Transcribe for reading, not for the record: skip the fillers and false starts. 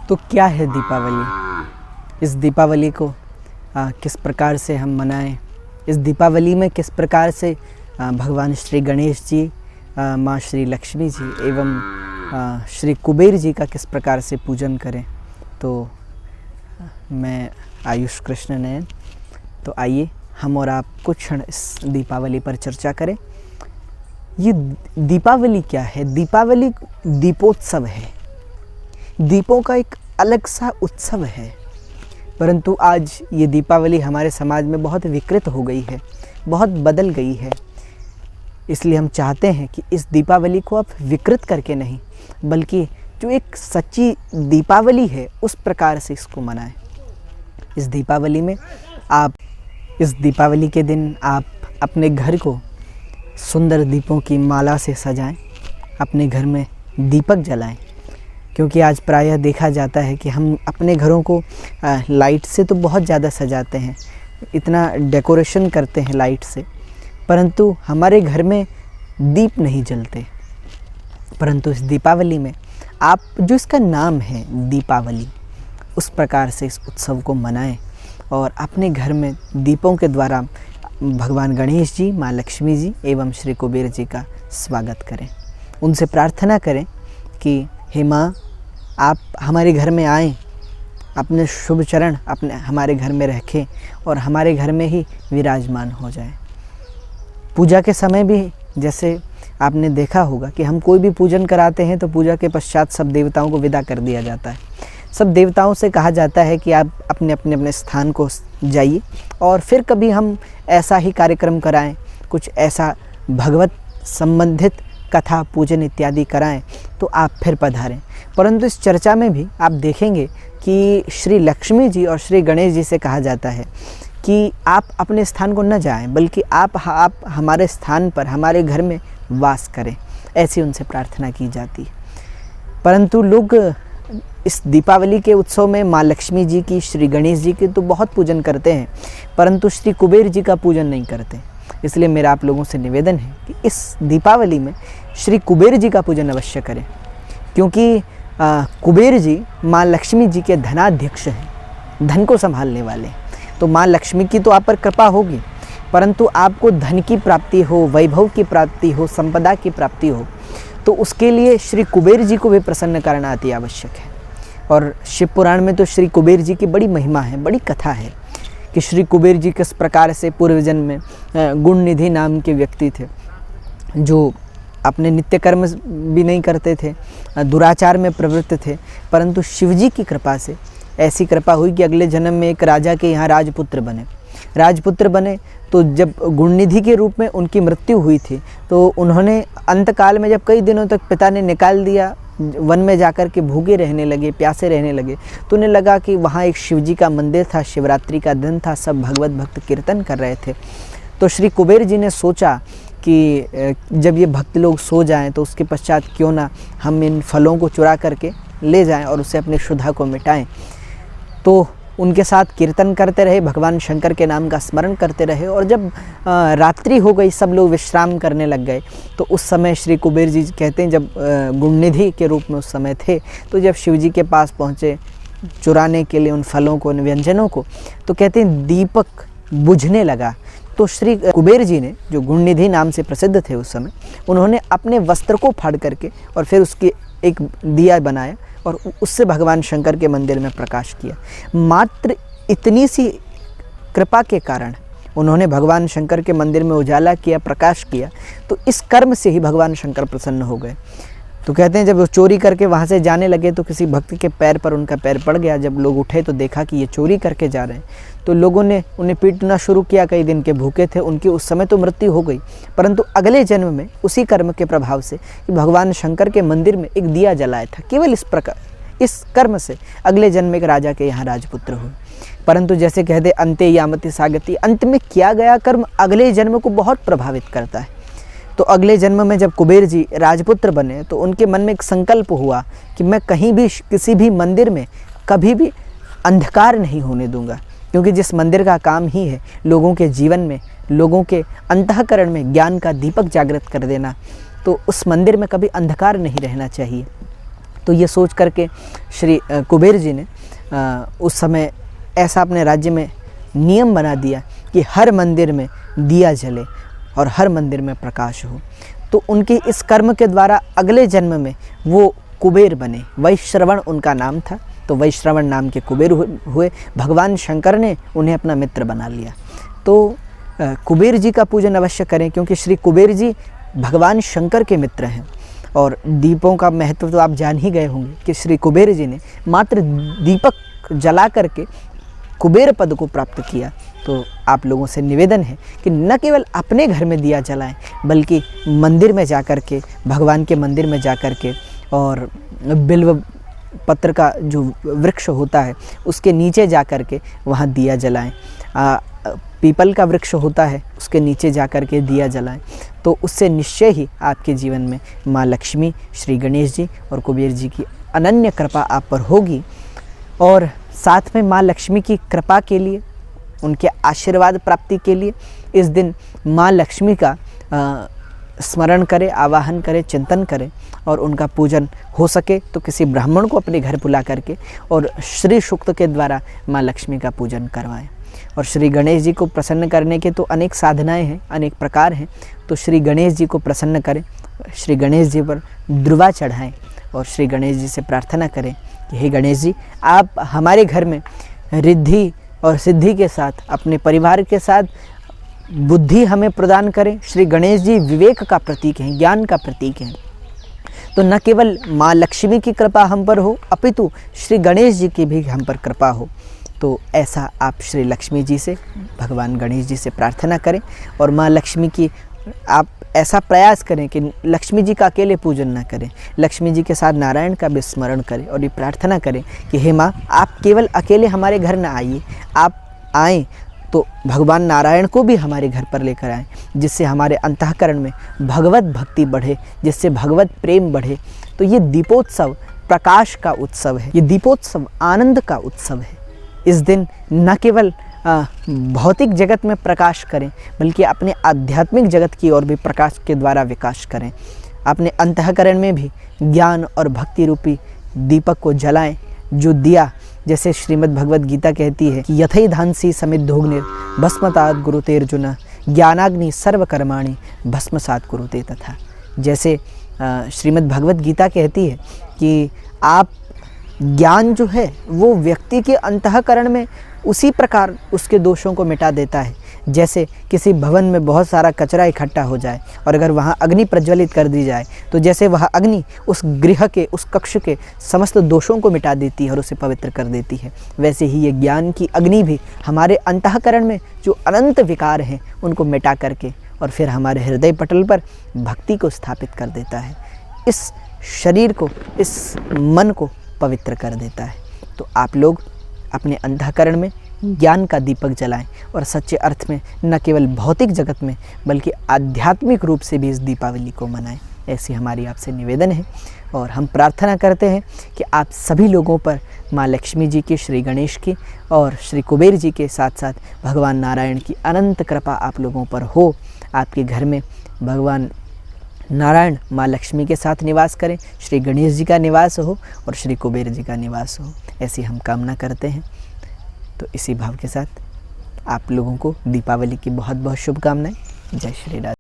तो क्या है दीपावली? इस दीपावली को किस प्रकार से हम मनाएं? इस दीपावली में किस प्रकार से भगवान श्री गणेश जी, माँ श्री लक्ष्मी जी एवं श्री कुबेर जी का किस प्रकार से पूजन करें? तो मैं आयुष कृष्ण नयन, तो आइए हम और आप कुछ क्षण इस दीपावली पर चर्चा करें। ये दीपावली क्या है? दीपावली दीपोत्सव है, दीपों का एक अलग सा उत्सव है। परंतु आज ये दीपावली हमारे समाज में बहुत विकृत हो गई है, बहुत बदल गई है। इसलिए हम चाहते हैं कि इस दीपावली को आप विकृत करके नहीं, बल्कि जो एक सच्ची दीपावली है उस प्रकार से इसको मनाएं। इस दीपावली में इस दीपावली के दिन आप अपने घर को सुंदर दीपों की माला से सजाएं, अपने घर में दीपक जलाएं। क्योंकि आज प्रायः देखा जाता है कि हम अपने घरों को लाइट से तो बहुत ज़्यादा सजाते हैं, इतना डेकोरेशन करते हैं लाइट से, परंतु हमारे घर में दीप नहीं जलते। परंतु इस दीपावली में आप जो इसका नाम है दीपावली, उस प्रकार से इस उत्सव को मनाएं और अपने घर में दीपों के द्वारा भगवान गणेश जी, माँ लक्ष्मी जी एवं श्री कुबेर जी का स्वागत करें। उनसे प्रार्थना करें कि हे माँ, आप हमारे घर में आएँ, अपने शुभ चरण हमारे घर में रखें और हमारे घर में ही विराजमान हो जाएं। पूजा के समय भी जैसे आपने देखा होगा कि हम कोई भी पूजन कराते हैं तो पूजा के पश्चात सब देवताओं को विदा कर दिया जाता है। सब देवताओं से कहा जाता है कि आप अपने अपने स्थान को जाइए और फिर कभी हम ऐसा ही कार्यक्रम कराएं, कुछ ऐसा भगवत संबंधित कथा पूजन इत्यादि कराएं तो आप फिर पधारें। परंतु इस चर्चा में भी आप देखेंगे कि श्री लक्ष्मी जी और श्री गणेश जी से कहा जाता है कि आप अपने स्थान को न जाएं, बल्कि आप हमारे स्थान पर, हमारे घर में वास करें। ऐसी उनसे प्रार्थना की जाती है। परंतु लोग इस दीपावली के उत्सव में माँ लक्ष्मी जी की, श्री गणेश जी की तो बहुत पूजन करते हैं, परंतु श्री कुबेर जी का पूजन नहीं करते। इसलिए मेरा आप लोगों से निवेदन है कि इस दीपावली में श्री कुबेर जी का पूजन अवश्य करें, क्योंकि कुबेर जी माँ लक्ष्मी जी के धनाध्यक्ष हैं, धन को संभालने वाले हैं। तो माँ लक्ष्मी की तो आप पर कृपा होगी, परंतु आपको धन की प्राप्ति हो, वैभव की प्राप्ति हो, संपदा की प्राप्ति हो, तो उसके लिए श्री कुबेर जी को भी प्रसन्न करना अति आवश्यक है। और शिव पुराण में तो श्री कुबेर जी की बड़ी महिमा है, बड़ी कथा है कि श्री कुबेर जी किस प्रकार से पूर्व जन्म में गुणनिधि नाम के व्यक्ति थे, जो अपने नित्य कर्म भी नहीं करते थे, दुराचार में प्रवृत्त थे, परंतु शिवजी की कृपा से ऐसी कृपा हुई कि अगले जन्म में एक राजा के यहाँ राजपुत्र बने। तो जब गुणनिधि के रूप में उनकी मृत्यु हुई थी, तो उन्होंने अंतकाल में जब कई दिनों तक पिता ने निकाल दिया, वन में जाकर के भूखे रहने लगे, प्यासे रहने लगे, तो उन्हें लगा कि वहाँ एक शिवजी का मंदिर था, शिवरात्रि का दिन था, सब भगवत भक्त कीर्तन कर रहे थे। तो श्री कुबेर जी ने सोचा कि जब ये भक्त लोग सो जाएं तो उसके पश्चात क्यों ना हम इन फलों को चुरा करके ले जाएं और उससे अपनी क्षुधा को मिटाएं। तो उनके साथ कीर्तन करते रहे, भगवान शंकर के नाम का स्मरण करते रहे, और जब रात्रि हो गई, सब लोग विश्राम करने लग गए, तो उस समय श्री कुबेर जी कहते हैं, जब गुणनिधि के रूप में उस समय थे, तो जब शिवजी के पास पहुँचे चुराने के लिए उन फलों को, उन व्यंजनों को, तो कहते हैं दीपक बुझने लगा। तो श्री कुबेर जी ने, जो गुणनिधि नाम से प्रसिद्ध थे उस समय, उन्होंने अपने वस्त्र को फाड़ करके और फिर उसकी एक दिया बनाया और उससे भगवान शंकर के मंदिर में प्रकाश किया। मात्र इतनी सी कृपा के कारण उन्होंने भगवान शंकर के मंदिर में उजाला किया, प्रकाश किया, तो इस कर्म से ही भगवान शंकर प्रसन्न हो गए। तो कहते हैं जब वो चोरी करके वहाँ से जाने लगे तो किसी भक्त के पैर पर उनका पैर पड़ गया। जब लोग उठे तो देखा कि ये चोरी करके जा रहे हैं, तो लोगों ने उन्हें पीटना शुरू किया। कई दिन के भूखे थे, उनकी उस समय तो मृत्यु हो गई, परंतु अगले जन्म में उसी कर्म के प्रभाव से कि भगवान शंकर के मंदिर में एक दिया जलाया था, केवल इस प्रकार, इस कर्म से अगले जन्म में एक राजा के यहाँ राजपुत्र हुए। परंतु जैसे कहते अंते यामति सागति, अंत में किया गया कर्म अगले जन्म को बहुत प्रभावित करता है। तो अगले जन्म में जब कुबेर जी राजपुत्र बने तो उनके मन में एक संकल्प हुआ कि मैं कहीं भी, किसी भी मंदिर में कभी भी अंधकार नहीं होने दूंगा, क्योंकि जिस मंदिर का काम ही है लोगों के जीवन में, लोगों के अंतःकरण में ज्ञान का दीपक जागृत कर देना, तो उस मंदिर में कभी अंधकार नहीं रहना चाहिए। तो ये सोच करके श्री कुबेर जी ने उस समय ऐसा अपने राज्य में नियम बना दिया कि हर मंदिर में दिया जले और हर मंदिर में प्रकाश हो। तो उनके इस कर्म के द्वारा अगले जन्म में वो कुबेर बने, वैश्रवण उनका नाम था। तो वैश्रवण नाम के कुबेर हुए। भगवान शंकर ने उन्हें अपना मित्र बना लिया। तो कुबेर जी का पूजन अवश्य करें, क्योंकि श्री कुबेर जी भगवान शंकर के मित्र हैं। और दीपों का महत्व तो आप जान ही गए होंगे कि श्री कुबेर जी ने मात्र दीपक जला करके कुबेर पद को प्राप्त किया। तो आप लोगों से निवेदन है कि न केवल अपने घर में दिया जलाएं, बल्कि मंदिर में जा कर के, भगवान के मंदिर में जा कर के, और बिल्व पत्र का जो वृक्ष होता है उसके नीचे जा कर के वहाँ दिया जलाएं। पीपल का वृक्ष होता है उसके नीचे जा कर के दिया जलाएं। तो उससे निश्चय ही आपके जीवन में माँ लक्ष्मी, श्री गणेश जी और कुबेर जी की अनन्य कृपा आप पर होगी। और साथ में माँ लक्ष्मी की कृपा के लिए, उनके आशीर्वाद प्राप्ति के लिए इस दिन माँ लक्ष्मी का स्मरण करें, आवाहन करें, चिंतन करें और उनका पूजन हो सके तो किसी ब्राह्मण को अपने घर बुला करके और श्री सूक्त के द्वारा माँ लक्ष्मी का पूजन करवाएं। और श्री गणेश जी को प्रसन्न करने के तो अनेक साधनाएं हैं, अनेक प्रकार हैं। तो श्री गणेश जी को प्रसन्न करें, श्री गणेश जी पर दुर्वा चढ़ाएं और श्री गणेश जी से प्रार्थना करें कि हे गणेश जी, आप हमारे घर में रिद्धि और सिद्धि के साथ, अपने परिवार के साथ बुद्धि हमें प्रदान करें। श्री गणेश जी विवेक का प्रतीक हैं, ज्ञान का प्रतीक हैं। तो न केवल माँ लक्ष्मी की कृपा हम पर हो, अपितु श्री गणेश जी की भी हम पर कृपा हो। तो ऐसा आप श्री लक्ष्मी जी से, भगवान गणेश जी से प्रार्थना करें और माँ लक्ष्मी की आप ऐसा प्रयास करें कि लक्ष्मी जी का अकेले पूजन ना करें, लक्ष्मी जी के साथ नारायण का भी स्मरण करें और ये प्रार्थना करें कि हे माँ, आप केवल अकेले हमारे घर ना आइए, आप आएँ तो भगवान नारायण को भी हमारे घर पर लेकर आएँ, जिससे हमारे अंतःकरण में भगवत भक्ति बढ़े, जिससे भगवत प्रेम बढ़े। तो ये दीपोत्सव प्रकाश का उत्सव है, ये दीपोत्सव आनंद का उत्सव है। इस दिन न केवल भौतिक जगत में प्रकाश करें, बल्कि अपने आध्यात्मिक जगत की ओर भी प्रकाश के द्वारा विकास करें। अपने अंतःकरण में भी ज्ञान और भक्ति रूपी दीपक को जलाएं। जो दिया, जैसे श्रीमद् भगवद गीता कहती है कि यथै धांसी समिद्धोग्निर भस्मसात् कुरुते अर्जुन, ज्ञानाग्नि सर्वकर्माणि भस्मसात् कुरुते तथा। जैसे श्रीमद् भगवद गीता कहती है कि आप ज्ञान जो है वो व्यक्ति के अंतःकरण में उसी प्रकार उसके दोषों को मिटा देता है, जैसे किसी भवन में बहुत सारा कचरा इकट्ठा हो जाए और अगर वहाँ अग्नि प्रज्वलित कर दी जाए तो जैसे वह अग्नि उस गृह के, उस कक्ष के समस्त दोषों को मिटा देती है और उसे पवित्र कर देती है, वैसे ही ये ज्ञान की अग्नि भी हमारे अंतःकरण में जो अनंत विकार हैं उनको मिटा करके और फिर हमारे हृदय पटल पर भक्ति को स्थापित कर देता है, इस शरीर को, इस मन को पवित्र कर देता है। तो आप लोग अपने अंतःकरण में ज्ञान का दीपक जलाएं और सच्चे अर्थ में न केवल भौतिक जगत में बल्कि आध्यात्मिक रूप से भी इस दीपावली को मनाएं। ऐसी हमारी आपसे निवेदन है और हम प्रार्थना करते हैं कि आप सभी लोगों पर माँ लक्ष्मी जी की, श्री गणेश की और श्री कुबेर जी के साथ साथ भगवान नारायण की अनंत कृपा आप लोगों पर हो। आपके घर में भगवान नारायण माँ लक्ष्मी के साथ निवास करें, श्री गणेश जी का निवास हो और श्री कुबेर जी का निवास हो, ऐसी हम कामना करते हैं। तो इसी भाव के साथ आप लोगों को दीपावली की बहुत बहुत शुभकामनाएं। जय श्री राधे।